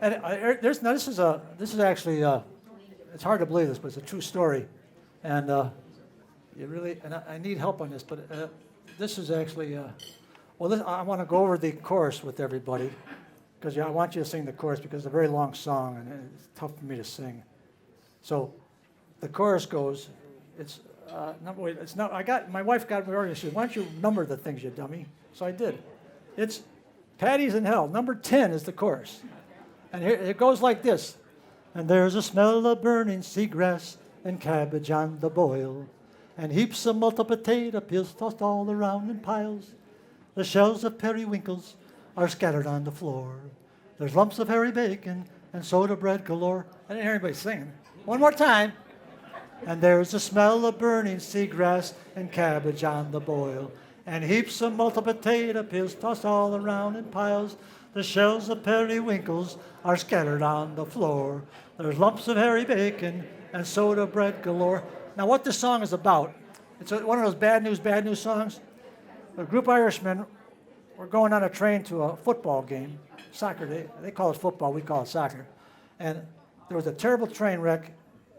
And this is actually it's hard to believe this, but it's a true story, and I need help on this, but this is actually I want to go over the chorus with everybody because I want you to sing the chorus because it's a very long song and it's tough for me to sing. So the chorus goes, my wife got me organized. She said, "Why don't you number the things, you dummy?" So I did. It's Paddy's in Hell. Number 10 is the chorus. And here, it goes like this. And there's a smell of burning seagrass and cabbage on the boil, and heaps of multi potato peels tossed all around in piles. The shells of periwinkles are scattered on the floor. There's lumps of hairy bacon and soda bread galore. I didn't hear anybody singing. One more time. And there's a smell of burning seagrass and cabbage on the boil, and heaps of multi potato peels tossed all around in piles. The shells of periwinkles are scattered on the floor. There's lumps of hairy bacon and soda bread galore. Now, what this song is about, it's one of those bad news songs. A group of Irishmen were going on a train to a football game, soccer. They call it football, we call it soccer. And there was a terrible train wreck,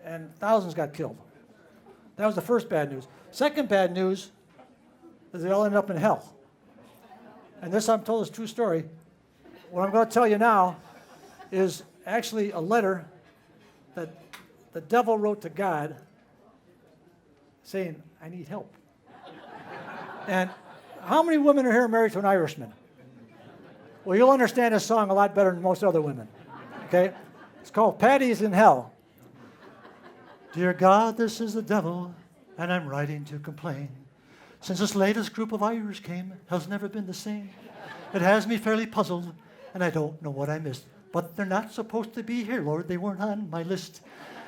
and thousands got killed. That was the first bad news. Second bad news is they all ended up in hell. And this, I'm told, is a true story. What I'm going to tell you now is actually a letter that the devil wrote to God saying, "I need help." And how many women are here married to an Irishman? Well, you'll understand this song a lot better than most other women. Okay? It's called Paddy's in Hell. Dear God, this is the devil, and I'm writing to complain. Since this latest group of Irish came, hell's never been the same. It has me fairly puzzled, and I don't know what I missed. But they're not supposed to be here, Lord. They weren't on my list.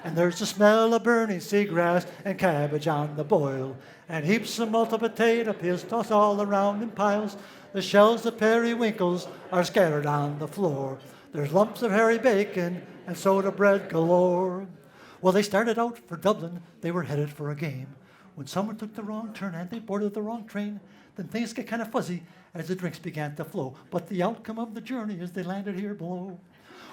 And there's the smell of burning seagrass and cabbage on the boil, and heaps of multi potato peels tossed all around in piles. The shells of periwinkles are scattered on the floor. There's lumps of hairy bacon and soda bread galore. Well, they started out for Dublin. They were headed for a game. When someone took the wrong turn and they boarded the wrong train, then things get kind of fuzzy as the drinks began to flow. But the outcome of the journey is they landed here below.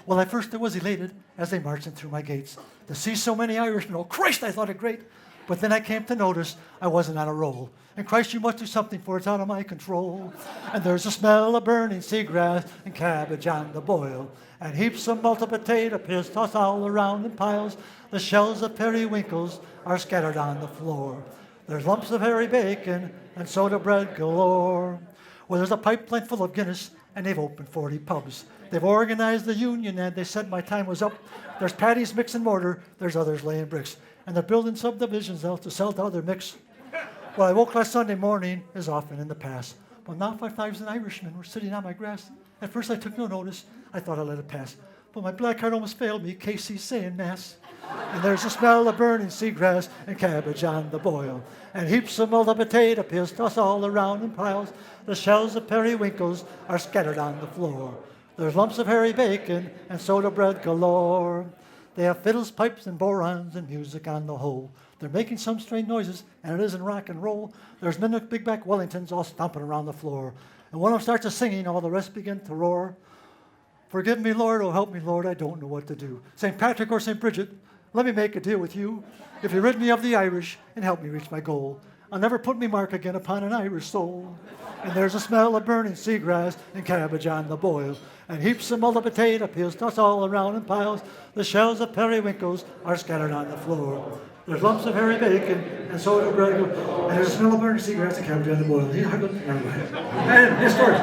Well, at first I was elated as they marched in through my gates to see so many Irishmen. Oh, Christ, I thought it great. But then I came to notice I wasn't on a roll. And Christ, you must do something, for it's out of my control. And there's a smell of burning seagrass and cabbage on the boil, and heaps of multi potato peels tossed all around in piles. The shells of periwinkles are scattered on the floor. There's lumps of hairy bacon and soda bread galore. Well, there's a pipeline full of Guinness, and they've opened 40 pubs. They've organized the union, and they said my time was up. There's Paddy's mix and mortar, there's others laying bricks. And they're building subdivisions now to sell to other mix. Well, I woke last Sunday morning, as often in the past. Well, now 5,000 Irishmen were sitting on my grass. At first I took no notice. I thought I'd let it pass. But my black heart almost failed me, Casey's saying mass. And there's a smell of burning seagrass and cabbage on the boil, and heaps of multi potato peels tossed all around in piles. The shells of periwinkles are scattered on the floor. There's lumps of hairy bacon and soda bread galore. They have fiddles, pipes, and borons and music on the whole. They're making some strange noises, and it isn't rock and roll. There's men with big back Wellingtons all stomping around the floor. And one of them starts singing, all the rest begin to roar. Forgive me, Lord, oh help me, Lord, I don't know what to do. St. Patrick or St. Bridget, let me make a deal with you. If you rid me of the Irish and help me reach my goal, I'll never put me mark again upon an Irish soul. And there's a smell of burning seagrass and cabbage on the boil, and heaps of multi potato peels tossed all around in piles. The shells of periwinkles are scattered on the floor. There's lumps of hairy bacon and soda bread, and there's a smell of burning seagrass and cabbage on the boil. And his story.